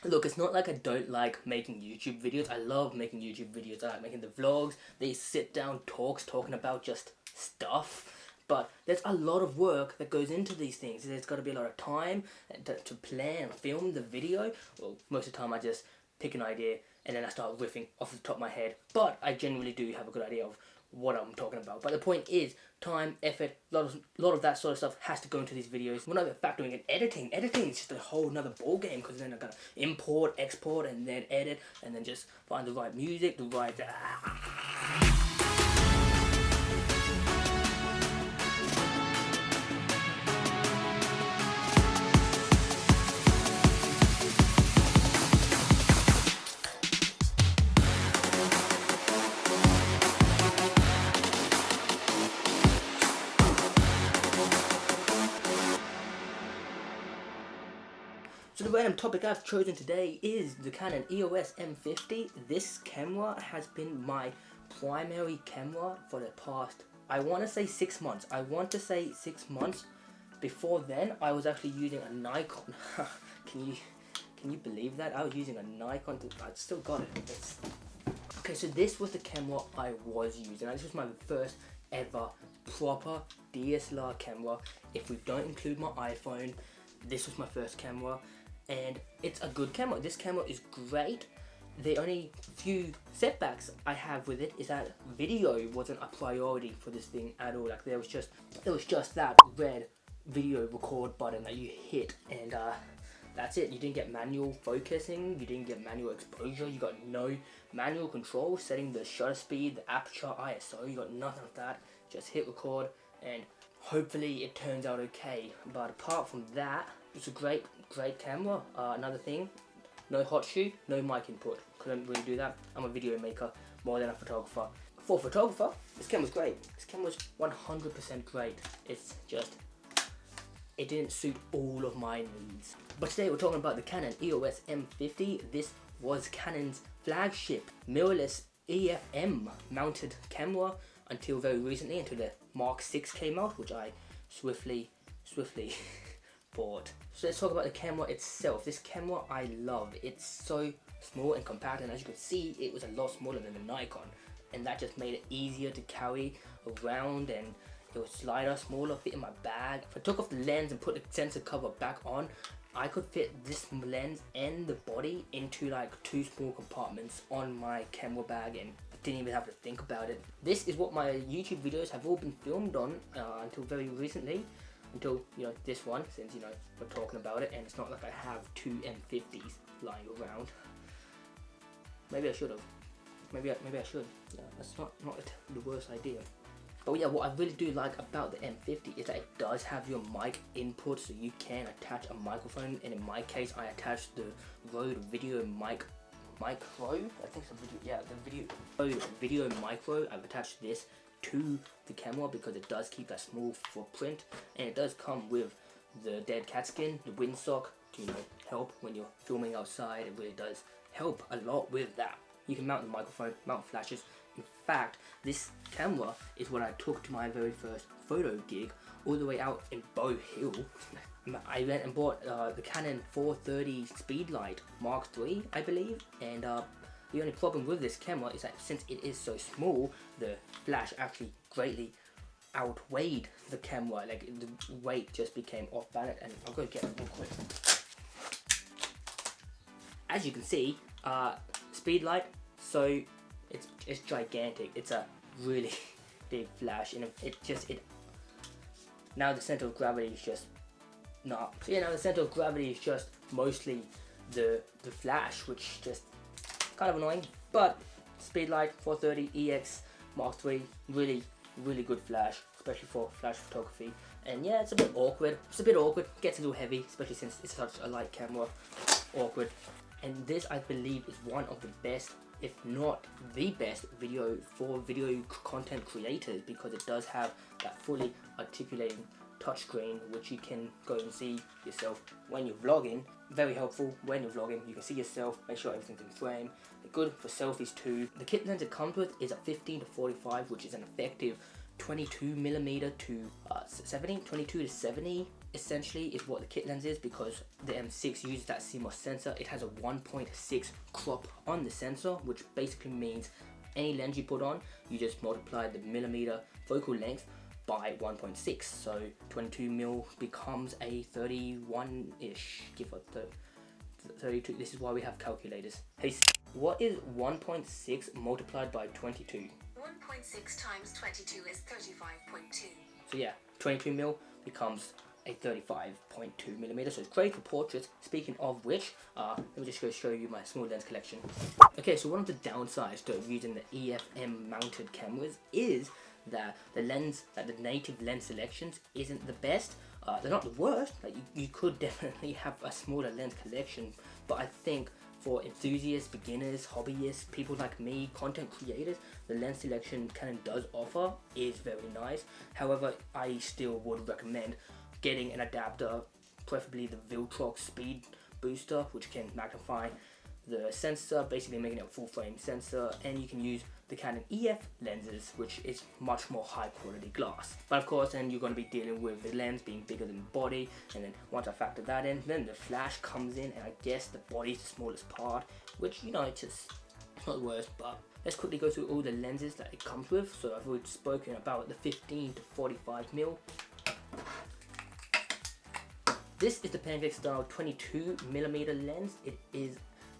Look, it's not like I don't like making YouTube videos. I love making YouTube videos. I like making the vlogs, the sit down talks talking about just stuff. But there's a lot of work that goes into these things. There's got to be a lot of time to plan and film the video. Well, most of the time I just pick an idea and then I start riffing off the top of my head. But I genuinely do have a good idea of what I'm talking about. But the point is, time, effort, a lot of that sort of stuff has to go into these videos. We're not even factoring in editing. Editing is just a whole nother ball game, because then I gotta import, export, and then edit, and then just find the right music, the right. So the random topic I've chosen today is the Canon EOS M50. This camera has been my primary camera for the past, I want to say 6 months. Before then, I was actually using a Nikon. Can you believe that? I was using a Nikon. I still got it. Okay, so this was the camera I was using. This was my first ever proper DSLR camera. If we don't include my iPhone, this was my first camera. And it's a good camera. This camera is great. The only few setbacks I have with it is that video wasn't a priority for this thing at all. Like there was just that red video record button that you hit, and that's it. You didn't get manual focusing, you didn't get manual exposure, you got no manual control, setting the shutter speed, the aperture, ISO, you got nothing of that. Just hit record and hopefully it turns out okay. But apart from that, it's a great camera. Another thing, no hot shoe, no mic input. Couldn't really do that. I'm a video maker more than a photographer. For a photographer, this camera's great. This camera's 100% great. It's just, it didn't suit all of my needs. But today we're talking about the Canon EOS M50. This was Canon's flagship mirrorless EFM mounted camera until very recently, until the Mark VI came out, which I swiftly bought. So let's talk about the camera itself. This camera I love. It's so small and compact, and as you can see, it was a lot smaller than the Nikon, and that just made it easier to carry around, and it was lighter, smaller, fit in my bag. If I took off the lens and put the sensor cover back on, I could fit this lens and the body into like 2 small compartments on my camera bag, and I didn't even have to think about it. This is what my YouTube videos have all been filmed on until very recently. Until, this one, since, we're talking about it, and it's not like I have 2 M50s lying around. Maybe I should have. Maybe I should. Yeah, that's not the worst idea. But yeah, what I really do like about the M50 is that it does have your mic input, so you can attach a microphone, and in my case, I attached the Rode VideoMicro. I think it's the VideoMicro. I've attached this to the camera because it does keep that small footprint, and it does come with the dead cat skin, the windsock to help when you're filming outside. It really does help a lot with that. You can mount the microphone, mount flashes. In fact, this camera is what I took to my very first photo gig all the way out in Bow Hill. I went and bought the Canon 430 Speedlight Mark III, I believe, and the only problem with this camera is that since it is so small, the flash actually greatly outweighed the camera. Like the weight just became off balance, and I'll go get it real quick. As you can see, Speedlight, so it's gigantic. It's a really big flash, and now the center of gravity is just not. So yeah, now the center of gravity is just mostly the flash, which just kind of annoying. But Speedlight 430 EX Mark III, really good flash, especially for flash photography. And yeah, it's a bit awkward. Gets a little heavy, especially since it's such a light camera. Awkward. And this, I believe, is one of the best, if not the best, video content creators, because it does have that fully articulating touchscreen, which you can go and see yourself when you're vlogging. Very helpful when you're vlogging. You can see yourself, make sure everything's in frame. They're good for selfies too. The kit lens it comes with is a 15-45, which is an effective 22mm to 70, 22 to 70. essentially is what the kit lens is, because the M6 uses that CMOS sensor. It has a 1.6 crop on the sensor, which basically means any lens you put on, you just multiply the millimeter focal length by 1.6. So 22mm becomes a 31-ish, give or 32. This is why we have calculators. Hey, what is 1.6 multiplied by 22? 1.6 times 22 is 35.2. So yeah, 22mm becomes a 35.2mm, so it's great for portraits. Speaking of which, let me just go show you my small lens collection. Okay, so one of the downsides to using the EFM mounted cameras is that the native lens selections isn't the best. They're not the worst. Like you could definitely have a smaller lens collection, but I think for enthusiasts, beginners, hobbyists, people like me, content creators, the lens selection Canon does offer is very nice. However, I still would recommend getting an adapter, preferably the Viltrox Speed Booster, which can magnify the sensor, basically making it a full frame sensor, and you can use the Canon EF lenses, which is much more high quality glass. But of course, then you're going to be dealing with the lens being bigger than the body, and then once I factor that in, then the flash comes in, and I guess the body's the smallest part, which, you know, it's not the worst. But let's quickly go through all the lenses that it comes with. So I've already spoken about the 15 to 45mm. This is the pancake style 22mm lens. It is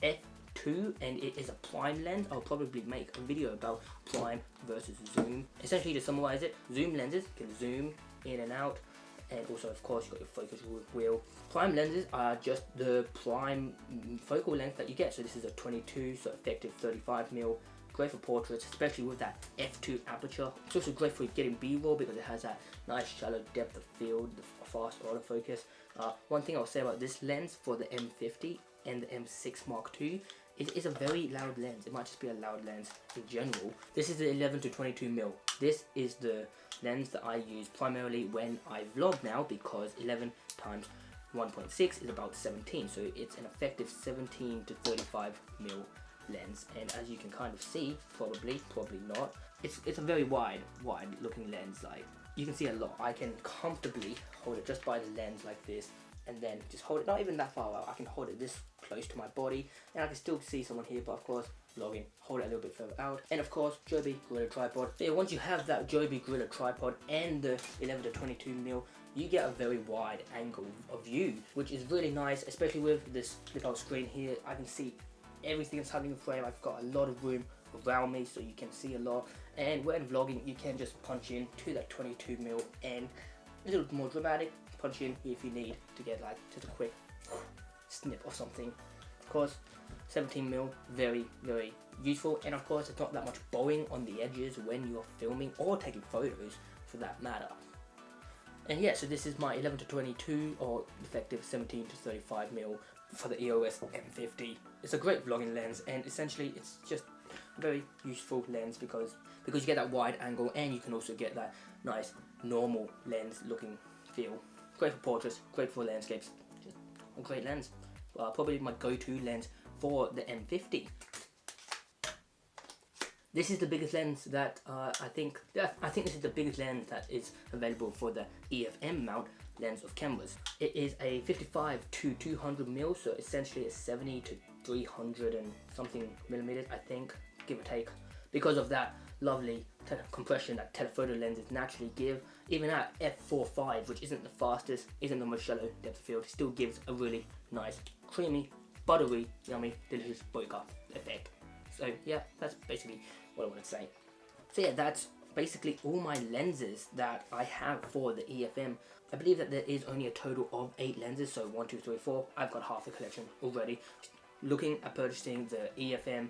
f2 and it is a prime lens. I'll probably make a video about prime versus zoom. Essentially, to summarize it, zoom lenses can zoom in and out, and also of course you've got your focus wheel. Prime lenses are just the prime focal length that you get. So this is a 22, so effective 35mm. Great for portraits, especially with that f2 aperture. It's also great for getting B-roll because it has that nice shallow depth of field, the fast autofocus. One thing I'll say about this lens for the M50 and the M6 Mark II, it is a very loud lens. It might just be a loud lens in general. This is the 11 to 22mm. This is the lens that I use primarily when I vlog now, because 11 times 1.6 is about 17, so it's an effective 17 to 35mm lens. And as you can kind of see, probably not, it's a very wide looking lens. Like, you can see a lot. I can comfortably hold it just by the lens like this, and then just hold it, not even that far out. I can hold it this close to my body, and I can still see someone here, but of course, vlogging, hold it a little bit further out. And of course, Joby Gorilla tripod. So yeah, once you have that Joby Gorilla tripod and the 11 to 22mm, you get a very wide angle of view, which is really nice, especially with this flip out screen here. I can see everything inside the frame. I've got a lot of room around me, so you can see a lot. And when vlogging, you can just punch in to that 22mm and a little more dramatic, punch in if you need to get like just a quick snip or something. Of course, 17mm, very useful, and of course it's not that much bowing on the edges when you're filming or taking photos for that matter. And yeah, so this is my 11 to 22 or effective 17 to 35mm for the EOS M50. It's a great vlogging lens, and essentially it's just a very useful lens because you get that wide angle, and you can also get that nice normal lens looking feel. Great for portraits, great for landscapes, just a great lens. Probably my go-to lens for the M50. This is the biggest lens that I think this is the biggest lens that is available for the EFM mount lens of cameras. It is a 55 to 200mm, so essentially it's 70 to 300 and something millimeters, I think, give or take, because of that lovely compression that telephoto lenses naturally give. Even at f4.5, which isn't the fastest, isn't the most shallow depth of field, still gives a really nice, creamy, buttery, yummy, delicious bokeh effect. So yeah, that's basically what I want to say. So yeah, that's basically all my lenses that I have for the EFM. I believe that there is only a total of 8 lenses, so 1, 2, 3, 4. I've got half the collection already. Looking at purchasing the EFM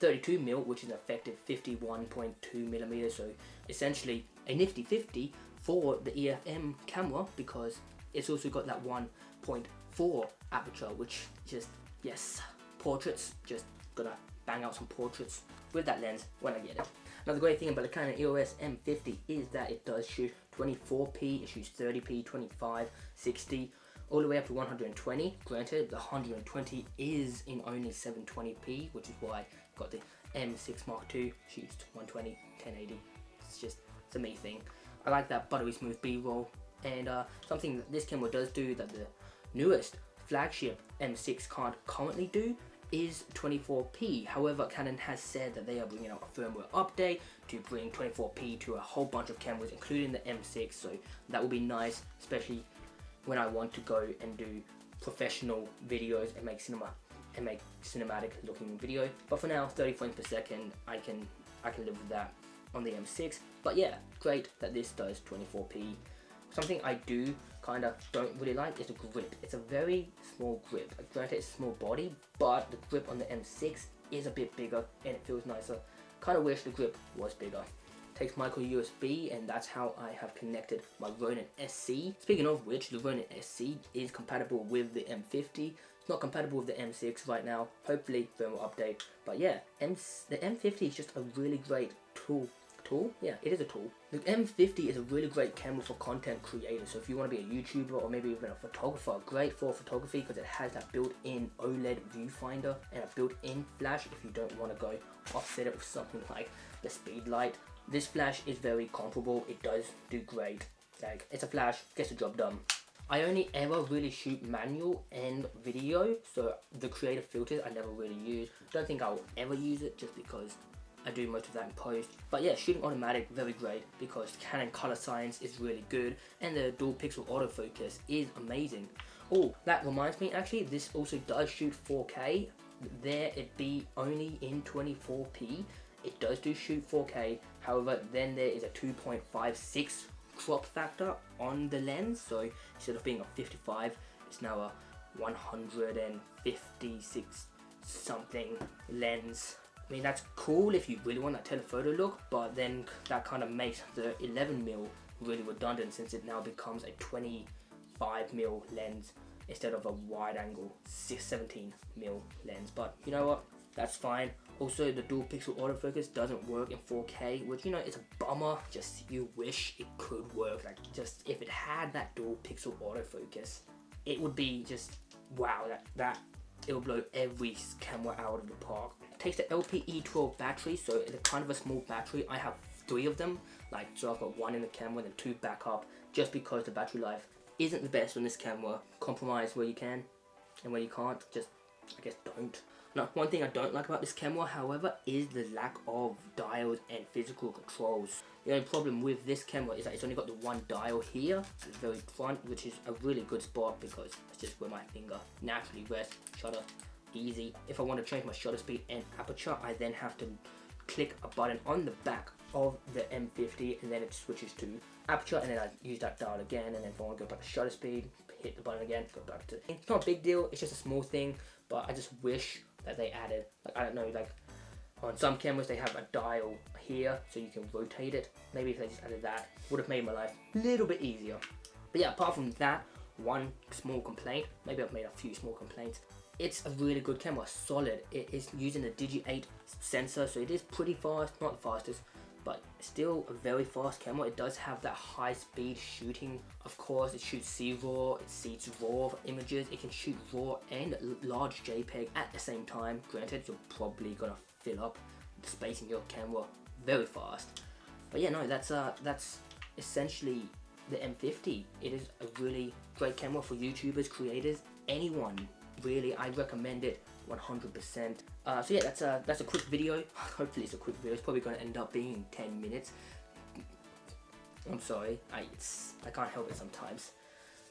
32mm, which is an effective 51.2mm, so essentially a nifty 50 for the EFM camera, because it's also got that 1.4 aperture, which just, yes, portraits, just gonna bang out some portraits with that lens when I get it. Now the great thing about the Canon EOS M50 is that it does shoot 24p, it shoots 30p, 25, 60, all the way up to 120. Granted, the 120 is in only 720p, which is why I got the M6 Mark II, shoots 120, 1080. It's a me thing. I like that buttery smooth B-roll. And something that this camera does do that the newest flagship M6 can't currently do is 24p. However, Canon has said that they are bringing out a firmware update to bring 24p to a whole bunch of cameras, including the M6, so that will be nice, especially when I want to go and do professional videos and make cinematic looking video. But for now, 30 frames per second, I can live with that on the M6. But yeah, great that this does 24p. Something I do kind of don't really like is the grip. It's a very small grip. Granted, it's a small body, but the grip on the M6 is a bit bigger and it feels nicer. Kind of wish the grip was bigger. Takes micro USB, and that's how I have connected my Ronin SC. Speaking of which, the Ronin SC is compatible with the M50. It's not compatible with the M6 right now. Hopefully, firmware update. But yeah, the M50 is just a really great tool. Yeah, it is a tool. The M50 is a really great camera for content creators. So if you want to be a YouTuber or maybe even a photographer, great for photography because it has that built-in OLED viewfinder and a built-in flash if you don't want to go offset it with something like the speed light. This flash is very comparable. It does do great. Like, it's a flash, gets the job done. I only ever really shoot manual and video, so the creative filters I never really use. Don't think I'll ever use it just because I do most of that in post. But yeah, shooting automatic, very great because Canon color science is really good and the dual pixel autofocus is amazing. Oh, that reminds me, actually, this also does shoot 4K. There it be only in 24p. It does do shoot 4K, however, then there is a 2.56 crop factor on the lens, so instead of being a 55, it's now a 156 something lens. I mean, that's cool if you really want that telephoto look, but then that kind of makes the 11mm really redundant since it now becomes a 25mm lens instead of a wide angle 17mm lens. But you know what? That's fine. Also, the dual pixel autofocus doesn't work in 4K, which, you know, it's a bummer. Just you wish it could work. Like, just if it had that dual pixel autofocus, it would be just wow. That it would blow every camera out of the park. It takes the LPE12 battery, so it's a kind of a small battery. I have 3 of them. Like, so I've got 1 in the camera and then 2 backup, just because the battery life isn't the best on this camera. Compromise where you can, and where you can't, just I guess don't. Now, one thing I don't like about this camera, however, is the lack of dials and physical controls. The only problem with this camera is that it's only got the 1 dial here at the very front, which is a really good spot because it's just where my finger naturally rests. Shutter, easy. If I want to change my shutter speed and aperture, I then have to click a button on the back of the M50 and then it switches to aperture, and then I use that dial again, and then if I want to go back to shutter speed, hit the button again, go back to... It's not a big deal, it's just a small thing, but I just wish that they added, like, I don't know, like on some cameras they have a dial here so you can rotate it. Maybe if they just added that, would have made my life a little bit easier. But yeah, apart from that, one small complaint, maybe I've made a few small complaints. It's a really good camera, solid. It is using the DJI sensor, so it is pretty fast, not the fastest, but still a very fast camera. It does have that high speed shooting. Of course, it shoots C-RAW, it shoots RAW images. It can shoot RAW and large JPEG at the same time. Granted, you're probably gonna fill up the space in your camera very fast. But yeah, no, that's essentially the M50. It is a really great camera for YouTubers, creators, anyone. Really, I recommend it 100%. So yeah, that's a quick video. Hopefully it's a quick video. It's probably going to end up being 10 minutes. I'm sorry, I can't help it sometimes.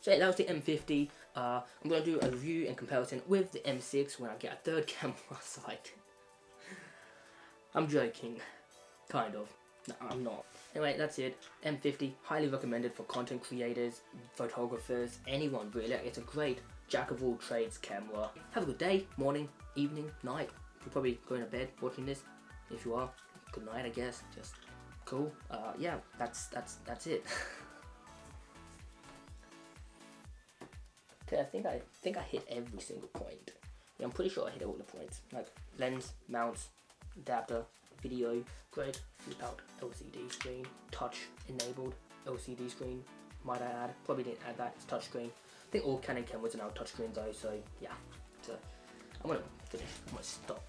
So yeah, that was the M50. I'm going to do a review and comparison with the M6 when I get a third camera site. I'm joking, kind of. No, I'm not. Anyway, that's it. M50, highly recommended for content creators, photographers, anyone really. It's a great jack of all trades camera. Have a good day, morning, evening, night. You're probably going to bed watching this. If you are, good night, I guess. Just cool. Yeah, that's it. Okay, I think I hit every single point. Yeah, I'm pretty sure I hit all the points. Like lens, mounts, adapter, video, great, flip out LCD screen, touch enabled LCD screen. Might I add? Probably didn't add that. It's touch screen. I think all Canon cameras are now touchscreens though, so yeah. So I'm gonna finish. I'm gonna stop.